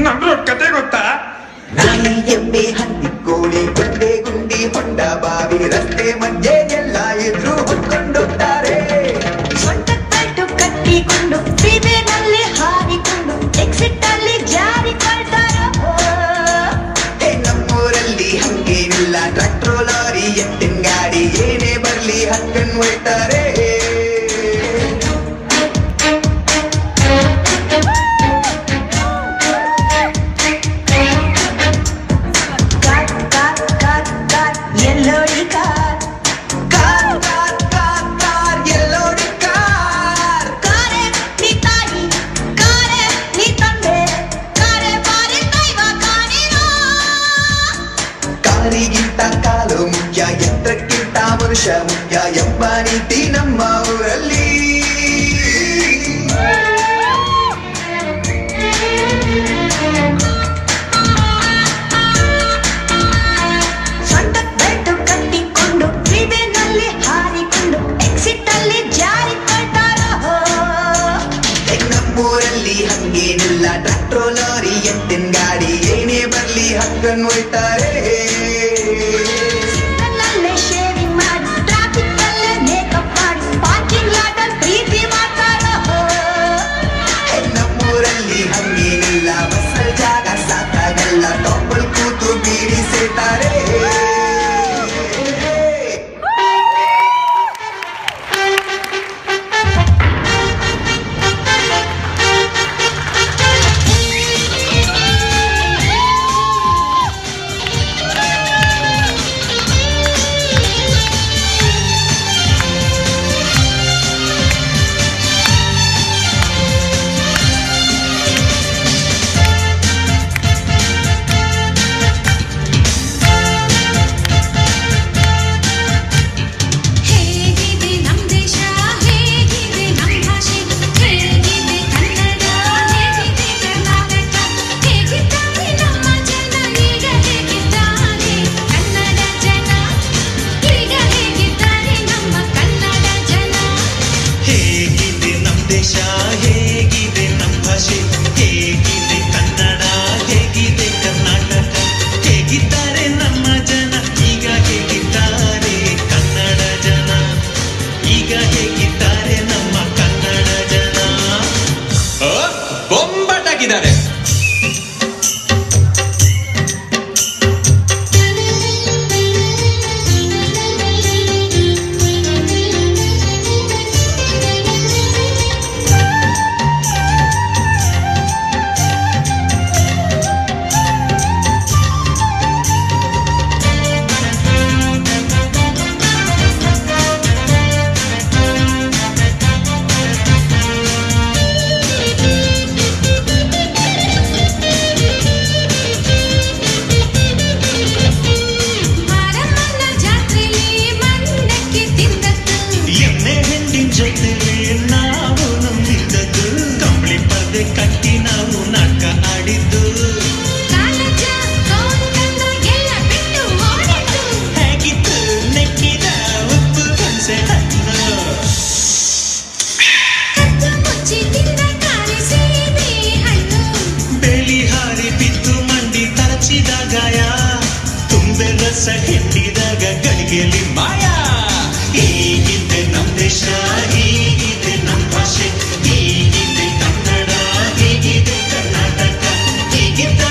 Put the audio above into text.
ನಮ್ದು ಕತೆ ಗೊತ್ತಾ? ನಾಯಿ ಎಮ್ಮೆ ಹಂದಿ ಕೋಳಿ ಗುಂಡೆ ಗುಂಡಿ ಹೊಂಡ ಬಾವಿ ರಸ್ತೆ ಮಧ್ಯೆ ಎಲ್ಲ ಎದುರು ಹೊತ್ಕೊಂಡೋಗ್ತಾರೆ. ಸೊಂಟಕ್ಕಟ್ಟು ಕಟ್ಟಿಕೊಂಡು ಫ್ರೀವೇನಲ್ಲಿ ಹಾರಿಕೊಂಡು ಎಕ್ಸಿಟ್ ಅಲ್ಲಿ ಜಾರಿಕೊಳ್ತಾರೋ. ನಮ್ಮೂರಲ್ಲಿ ಹಂಗೇನಿಲ್ಲ, ಟ್ರ್ಯಾಕ್ಟರ್ ಲಾರಿ ಎತ್ತಿನ ಗಾಡಿ ಏನೇ ಬರ್ಲಿ ಹತ್ಕೊಂಡು ಹೋಗ್ತಾರೆ. ಕಾರಿಗಿಂತ ಕಾಲು ಮುಖ್ಯ, ಯಂತ್ರಕ್ಕಿಂತ ಮನುಷ್ಯ ಮುಖ್ಯ ಎಂಬ ನೀತಿ ನಮ್ಮ ಊರಲ್ಲಿ. ಸೊಂಟಕ್ಕಟ್ಟು ಕಟ್ಟಿಕೊಂಡು ಫ್ರೀವೇನಲ್ಲಿ ಹಾರಿಕೊಂಡು ಎಕ್ಸಿಟ್ ಅಲ್ಲಿ ಜಾರಿಕೊಳ್ತಾರೋ. ನಮ್ಮೂರಲ್ಲಿ ಹಂಗೇನಿಲ್ಲ, ಟ್ರ್ಯಾಕ್ಟರ್ ಲಾರಿ ಎತ್ತಿನ ಗಾಡಿ ಏನೇ ಬರ್ಲಿ ಹತ್ಕೊಂಡು ಹೋಗ್ತಾರೆ. ನಲ್ಲೇ ಶೇವಿಂಗ್ ಮಾಡಿ ಟ್ರಾಫಿಕ್ ಅಲ್ಲೇ ಮೇಕಪ್ ಮಾಡಿ ಪಾರ್ಕಿಂಗ್ ಲಾಟ್ ಅಲ್ಲಿ ಪ್ರೀತಿ ಮಾಡ್ತಾರೋ. ನಮ್ಮೂರಲ್ಲಿ ಹಂಗೇನಿಲ್ಲ, ಬಸ್ಸಲ್ಲಿ ಜಾಗ ಸಾಕಾಗಲ್ಲ, ಟಾಪಲ್ ಕೂತು ಬೀಡಿ ಸೇತಾರೆ. ಬೊಂಬಾಟಾಗಿದ್ದಾರೆ. ಹಿಂಡಿದಾಗ ಗಳಿಗೆಯಲ್ಲಿ ಮಾಯ. ಹೀಗಿದೆ ನಮ್ ದೇಶ, ಹೀಗಿದೆ ನಮ್ ಭಾಷೆ, ಹೀಗಿದೆ ಕನ್ನಡ, ಹೀಗಿದೆ ಕರ್ನಾಟಕ, ಹೀಗಿದ್ದ